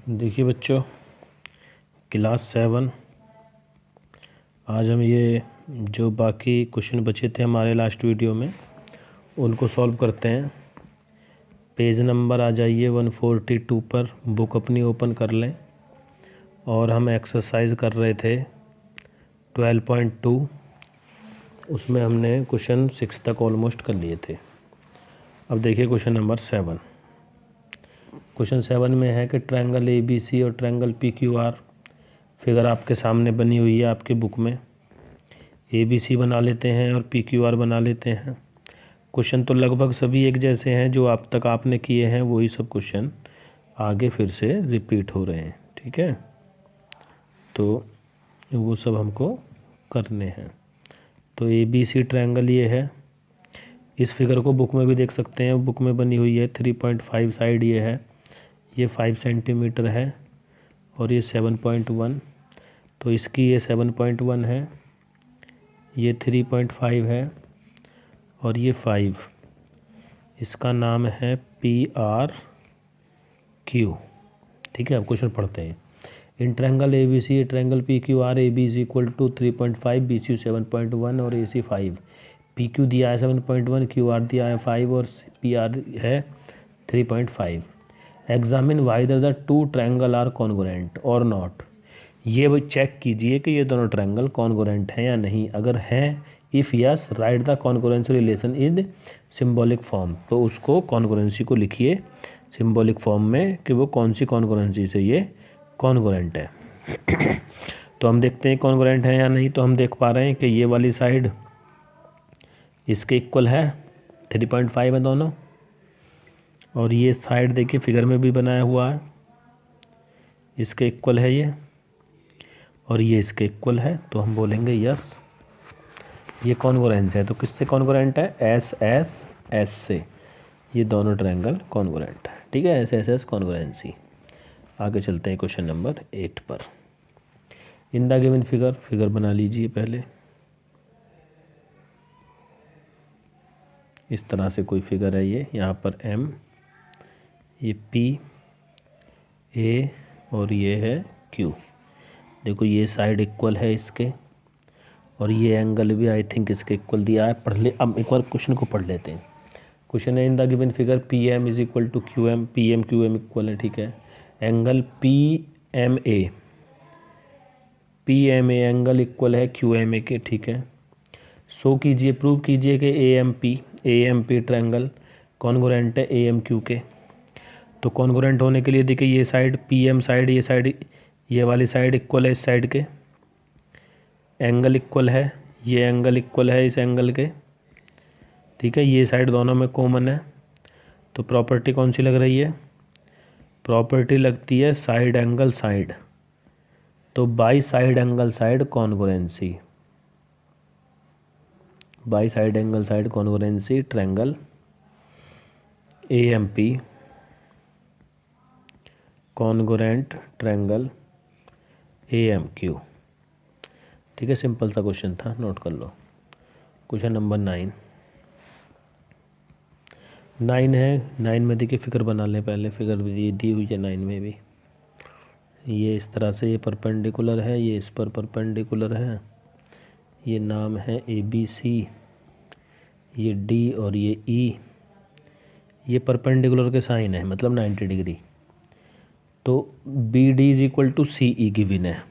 देखिए बच्चों, क्लास 7 आज हम ये जो बाकी क्वेश्चन बचे थे हमारे लास्ट वीडियो में उनको सॉल्व करते हैं। पेज नंबर आ जाइए 142 पर, बुक अपनी ओपन कर लें। और हम एक्सरसाइज कर रहे थे 12.2, उसमें हमने क्वेश्चन 6 तक ऑलमोस्ट कर लिए थे। अब देखिए क्वेश्चन नंबर 7। क्वेश्चन 7 में है कि ट्रायंगल ABC और ट्रायंगल PQR, फिगर आपके सामने बनी हुई है आपके बुक में। ABC बना लेते हैं और PQR बना लेते हैं। क्वेश्चन तो लगभग सभी एक जैसे हैं, जो अब तक आपने किए हैं वही सब क्वेश्चन आगे फिर से रिपीट हो रहे हैं। ठीक है, तो वो सब हमको करने हैं। तो ABC ट्रायंगल ये है। इस फिगर को बुक में भी देख सकते हैं, बुक में बनी हुई है। 3.5 साइड ये है, ये 5 सेंटीमीटर है और ये 7.1। तो इसकी ये 7.1 है, ये 3.5 है और ये 5। इसका नाम है PRQ। ठीक है, अब क्वेश्चन पढ़ते हैं। In triangle ABC triangle PQR, AB is equal to 3.5, BC 7.1 और AC 5। PQ दिया है 7.1, QR दिया है 5 और PR है 3.5। Examine whether the two triangle are congruent और नॉट। ये वो चेक कीजिए कि ये दोनों ट्रायंगल कॉन्ग्रुएंट हैं या नहीं। अगर हैं, if yes right the congruency relation in symbolic form. तो उसको कॉन्ग्रुएंसी को लिखिए सिंबॉलिक फॉर्म में कि वो कौन सी कॉन्ग्रुएंसी से ये कॉन्ग्रुएंट है। तो हम देखते हैं कॉन्ग्रुएंट है या नहीं। तो हम देख पा रहे हैं कि ये वाली साइड इसके इक्वल है, 3.5 है दोनों। और ये साइड देखिए फिगर में भी बनाया हुआ है, इसके इक्वल है ये, और ये इसके इक्वल है। तो हम बोलेंगे यस, ये कॉन्ग्रुएंस है। तो किससे कॉन्ग्रुएंट है? S से। ये दोनों ट्रायंगल कॉन्ग्रुएंट है। ठीक है, S कॉन्ग्रुएंसी। आगे चलते हैं क्वेश्चन नंबर 8 पर। इन द गिवन फिगर बना लीजिए पहले। इस तरह से कोई फिगर है ये, यहाँ पर M, ये P, A और ये है Q। देखो ये साइड इक्वल है इसके, और ये एंगल भी आई थिंक इसके इक्वल दिया है। पढ़ ले, अब एक बार क्वेश्चन को पढ़ लेते हैं। क्वेश्चन है in the given figure PM is equal to QM, PM QM equal है। ठीक है, एंगल PMA एंगल इक्वल है QMA के। ठीक है, शो कीजिए, प्रूव कीजिए कि AMP ट्रायंगल कॉन्ग्रुएंट है AMQ के। तो कॉन्ग्रुएंट होने के लिए देखिए ये साइड PM साइड, ये साइड, ये वाली साइड इक्वल है इस साइड के, एंगल इक्वल है, ये एंगल इक्वल है इस एंगल के। ठीक है, ये साइड दोनों में कॉमन है। तो प्रॉपर्टी कौन सी लग रही है? प्रॉपर्टी लगती है साइड एंगल साइड। तो by side angle side congruency, by side angle side congruency triangle AMP congruent triangle AMQ। ठीक है, सिंपल सा क्वेश्चन था, नोट कर लो। क्वेश्चन नंबर 9 है। 9 में देखिए फिगर बना लें पहले। फिगर ये दी हुई है 9 में भी। ये इस तरह से, ये परपेंडिकुलर है, ये इस पर परपेंडिकुलर है। ये नाम है ABC, ये D और ये E। ये परपेंडिकुलर के साइन है, मतलब 90 डिग्री। तो BD is equal to CE given है,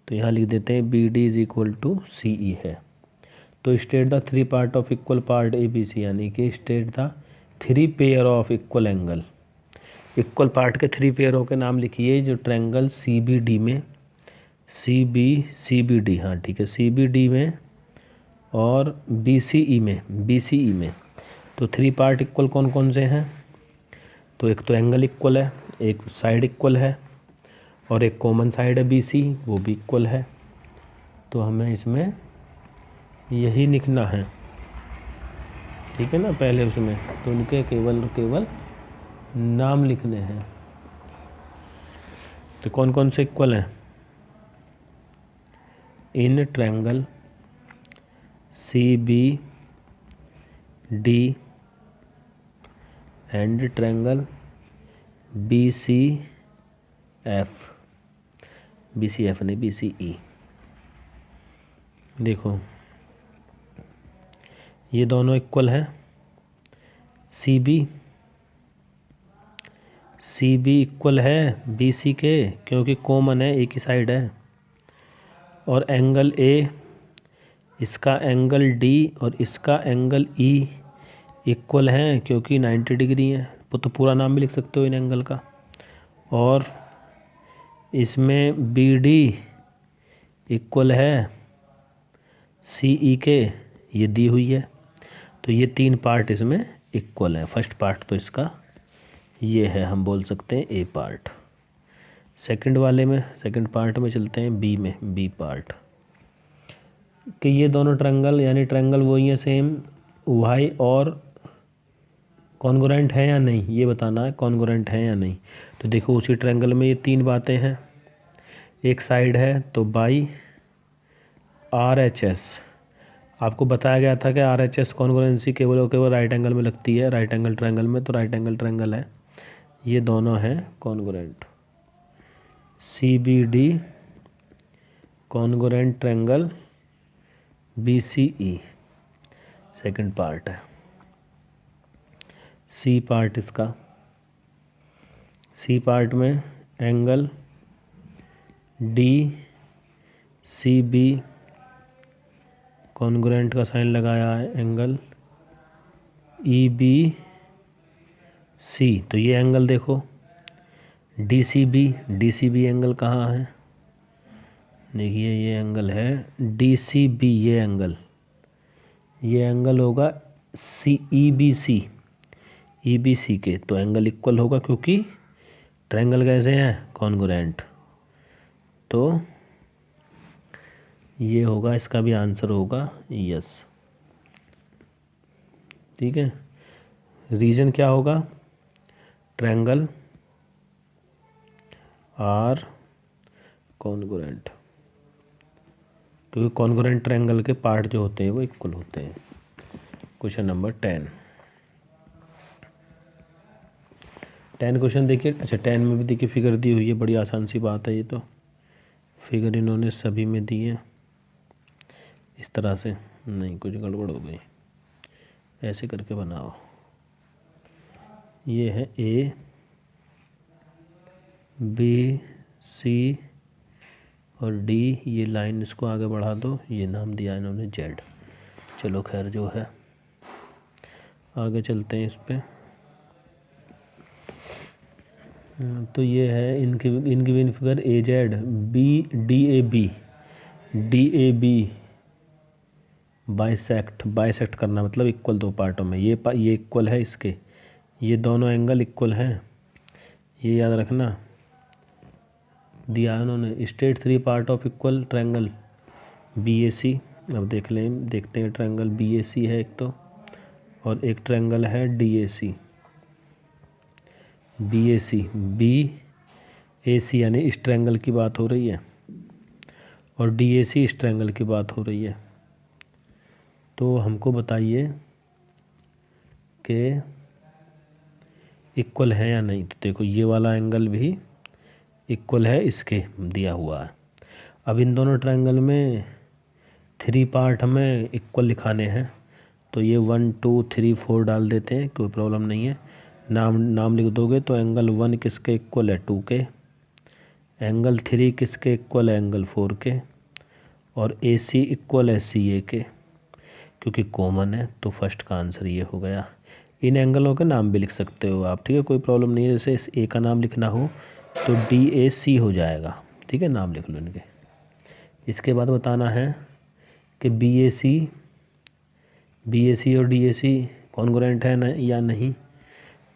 तो यहाँ लिख देते हैं BD is equal to CE है। तो state the 3 part of equal part ABC, यानी कि state the 3 pair of equal angle. Equal part के 3 पेयरों के नाम लिखिए जो ट्रायंगल CBD में, CBD, हाँ ठीक है, CBD में और BCE में। तो 3 पार्ट इक्वल कौन कौन से हैं? तो एक तो एंगल इक्वल है, एक साइड इक्वल है, और एक कॉमन साइड है BC, वो भी इक्वल है। तो हमें इसमें यही लिखना है। ठीक है ना, पहले उसमें तो उनके केवल नाम लिखने हैं। तो कौन कौन से इक्वल हैं? In triangle CBD and triangle BCE F, B C F नहीं, बी सी ई। देखो ये दोनों इक्वल हैं, सी बी इक्वल है बी सी के, क्योंकि कॉमन है, एक ही साइड है। और एंगल ए, इसका एंगल डी और इसका एंगल ई इक्वल हैं, क्योंकि 90 डिग्री है। तो पूरा नाम भी लिख सकते हो इन एंगल का। और इसमें बी डी इक्वल है सी ई के, ये दी हुई है। तो ये 3 पार्ट इसमें इक्वल है। फर्स्ट पार्ट तो इसका ये है, हम बोल सकते हैं ए पार्ट। सेकंड पार्ट में चलते हैं बी में, बी पार्ट, कि ये दोनों ट्रायंगल यानी ट्रायंगल वही है सेम, वाई और कॉन्ग्रुएंट है या नहीं, ये बताना है कॉन्ग्रुएंट है या नहीं। तो देखो उसी ट्रायंगल में ये 3 बातें हैं। एक साइड है तो बाई आर एच एस, आपको बताया गया था कि आर एच एस कॉन्ग्रुएंसी केवल और केवल राइट एंगल में लगती है, राइट एंगल ट्रायंगल में। तो राइट एंगल ट्रायंगल है, ये दोनों हैं congruent. C B D congruent triangle B C E, second part है। सी पार्ट इसका, सी पार्ट में angle D C B congruent का साइन लगाया है, एंगल ई बी सी। तो ये एंगल देखो डी सी बी एंगल कहाँ है, देखिए ये एंगल है डी सी बी, ये एंगल होगा सी ई बी सी के। तो एंगल इक्वल होगा, क्योंकि ट्रायंगल कैसे हैं, कॉन्ग्रुएंट। तो ये होगा, इसका भी आंसर होगा यस। ठीक है, रीजन क्या होगा, ट्रायंगल आर कॉन्ग्रुएंट, क्योंकि कॉन्ग्रुएंट ट्रायंगल के पार्ट जो होते हैं वो इक्वल होते हैं। क्वेश्चन नंबर 10 क्वेश्चन देखिए। अच्छा 10 में भी देखिए फिगर दी हुई है, बड़ी आसान सी बात है। ये तो फिगर इन्होंने सभी में दी है इस तरह से, नहीं कुछ गड़बड़ हो गई, ऐसे करके बनाओ। ये है ए बी सी और डी, ये लाइन इसको आगे बढ़ा दो, ये नाम दिया इन्होंने जेड। चलो खैर जो है, आगे चलते हैं इस पे। तो ये है in given figure A Z B D A B bisect करना, मतलब इक्वल 2 पार्टों में। ये इक्वल है इसके, ये दोनों एंगल इक्वल हैं, ये याद रखना। दिया है उन्होंने state 3 part of equal triangle B A C. अब देखते हैं ट्रायंगल बी ए सी है एक तो, और एक ट्रायंगल है D A C. B A सी यानी इस ट्रायंगल की बात हो रही है, और डी ए सी इस ट्रायंगल की बात हो रही है। तो हमको बताइए कि इक्वल है या नहीं। तो देखो ये वाला एंगल भी इक्वल है इसके, दिया हुआ है। अब इन दोनों ट्रायंगल में 3 पार्ट हमें इक्वल लिखाने हैं, तो ये 1 2 3 4 डाल देते हैं, कोई प्रॉब्लम नहीं है। नाम लिख दोगे तो एंगल 1 किसके इक्वल है, 2 के। एंगल 3 किसके इक्वल है, एंगल 4 के। और ए सी इक्वल है सी ए के, क्योंकि कॉमन है। तो फर्स्ट का आंसर ये हो गया। इन एंगलों के नाम भी लिख सकते हो आप, ठीक है, कोई प्रॉब्लम नहीं है। जैसे इस ए का नाम लिखना हो तो डी ए सी हो जाएगा, ठीक है, नाम लिख लो इनके। इसके बाद बताना है कि बी ए सी और डी ए सी कॉन्ग्रुएंट है ना या नहीं।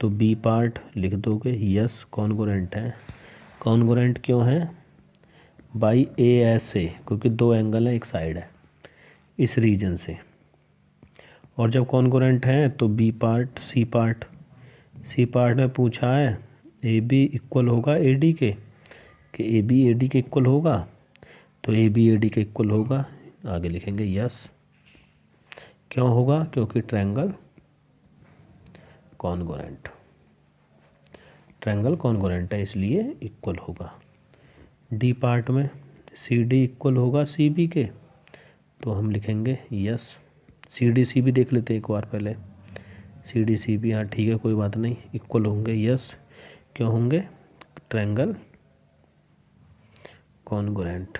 तो बी पार्ट लिख दोगे यस कॉन्ग्रुएंट है। कॉन्ग्रुएंट क्यों है, बाई ए एस ए, क्योंकि 2 एंगल है, एक साइड है, इस रीजन से। और जब कॉन्ग्रुएंट है तो बी पार्ट सी पार्ट में पूछा है ए बी इक्वल होगा ए डी के, कि ए बी ए डी के इक्वल होगा। तो ए बी ए डी के इक्वल होगा, आगे लिखेंगे यस। क्यों होगा, क्योंकि ट्रायंगल कॉन्ग्रुएंट। ट्रायंगल कॉन्ग्रुएंट है इसलिए इक्वल होगा। डी पार्ट में सी डी इक्वल होगा सी बी के, तो हम लिखेंगे yes. C D C B देख लेते हैं एक बार पहले। सी डी सी बी, हाँ ठीक है, कोई बात नहीं, इक्वल होंगे यस। क्यों होंगे? ट्रायंगल कॉन्ग्रुएंट,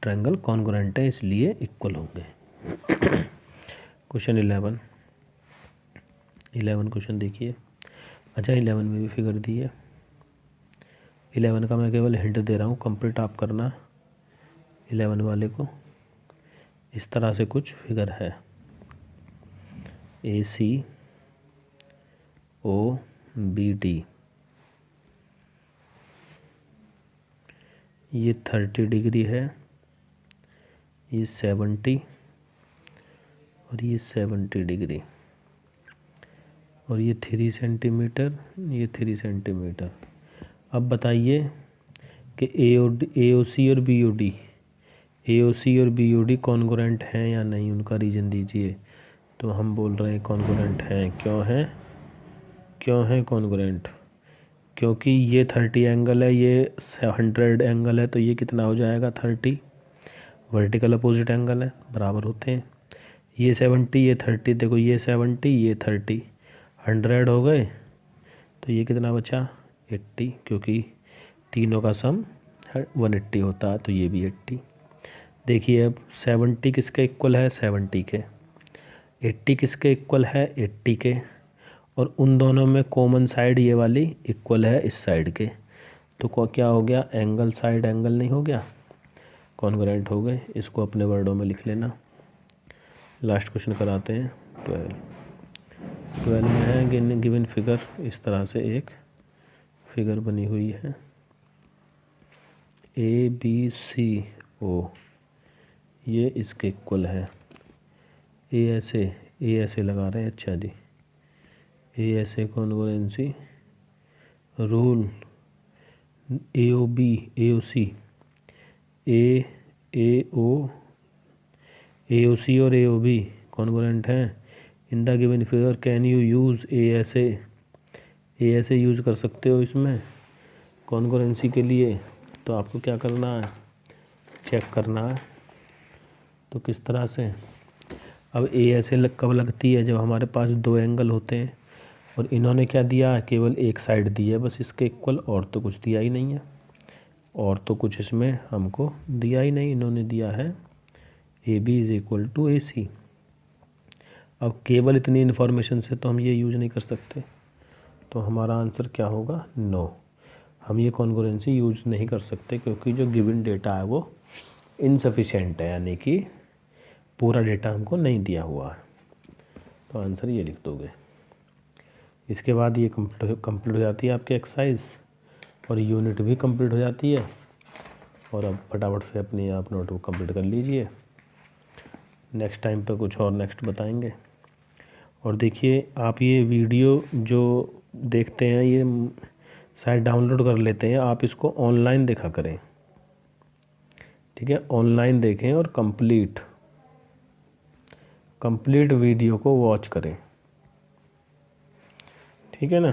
ट्रायंगल कॉन्ग्रुएंट है इसलिए इक्वल होंगे। क्वेश्चन 11 क्वेश्चन देखिए। अच्छा 11 में भी फिगर दी है। 11 का मैं केवल हिंट दे रहा हूँ, कंप्लीट आप करना 11 वाले को। इस तरह से कुछ फिगर है, ए सी ओ बी डी, ये 30 डिग्री है, ये 70 और ये 70 डिग्री, और ये 3 सेंटीमीटर, ये 3 सेंटीमीटर। अब बताइए कि ए ओ सी और बी और बी ओ डी कॉन्ग्रुएंट हैं या नहीं, उनका रीजन दीजिए। तो हम बोल रहे हैं कॉन्ग्रुएंट हैं। क्यों है कॉन्ग्रुएंट? क्योंकि ये 30 एंगल है, ये 100 एंगल है, तो ये कितना हो जाएगा 30, वर्टिकल अपोजिट एंगल है, बराबर होते हैं। ये 70 ये 30, देखो ये 70 ये 30, 100 हो गए, तो ये कितना बचा 80, क्योंकि तीनों का सम 180 होता है, तो ये भी 80। देखिए अब 70 किसके इक्वल है? 70 के। 80 किसके इक्वल है? 80 के। और उन दोनों में कॉमन साइड ये वाली इक्वल है इस साइड के, तो क्या हो गया? एंगल साइड एंगल नहीं हो गया, कॉन्ग्रुएंट हो गए। इसको अपने वर्डों में लिख लेना। लास्ट क्वेश्चन कराते हैं 12 में है गिवन फिगर, इस तरह से एक फिगर बनी हुई है, ए बी सी ओ, ये इसके इक्वल है। ए ऐसे लगा रहे हैं, अच्छा जी, ए ऐसे congruency rule, A O B A O C, A O C और ए ओ बी कॉन्ग्रुएंट हैं in the given figure. Can you use A ऐसे यूज़ कर सकते हो इसमें कॉन्ग्रुएंसी के लिए। तो आपको क्या करना है? चेक करना है। तो किस तरह से? अब ए ऐसे कब लगती है? जब हमारे पास दो एंगल होते हैं और इन्होंने क्या दिया है? केवल एक साइड दी है बस इसके इक्वल, और तो कुछ दिया ही नहीं है, और तो कुछ इसमें हमको दिया ही नहीं। इन्होंने दिया है A B is equal to A C. अब केवल इतनी इन्फॉर्मेशन से तो हम ये यूज नहीं कर सकते, तो हमारा आंसर क्या होगा? नो, हम ये कॉन्ग्रुएंसी यूज नहीं कर सकते, क्योंकि जो गिवन डेटा है वो इनसफिशिएंट है, यानी कि पूरा डेटा हमको नहीं दिया हुआ है। तो आंसर ये लिख दोगे। इसके बाद ये कंप्लीट हो जाती है आपकी एक्सरसाइज, और यूनिट भी कंप्लीट हो जाती है। और अब फटाफट से अपनी आप नोटबुक कंप्लीट कर लीजिए, नेक्स्ट टाइम पे कुछ और नेक्स्ट बताएंगे। और देखिए आप ये वीडियो जो देखते हैं ये शायद डाउनलोड कर लेते हैं, आप इसको ऑनलाइन देखा करें, ठीक है? ऑनलाइन देखें और कंप्लीट वीडियो को वॉच करें, ठीक है ना?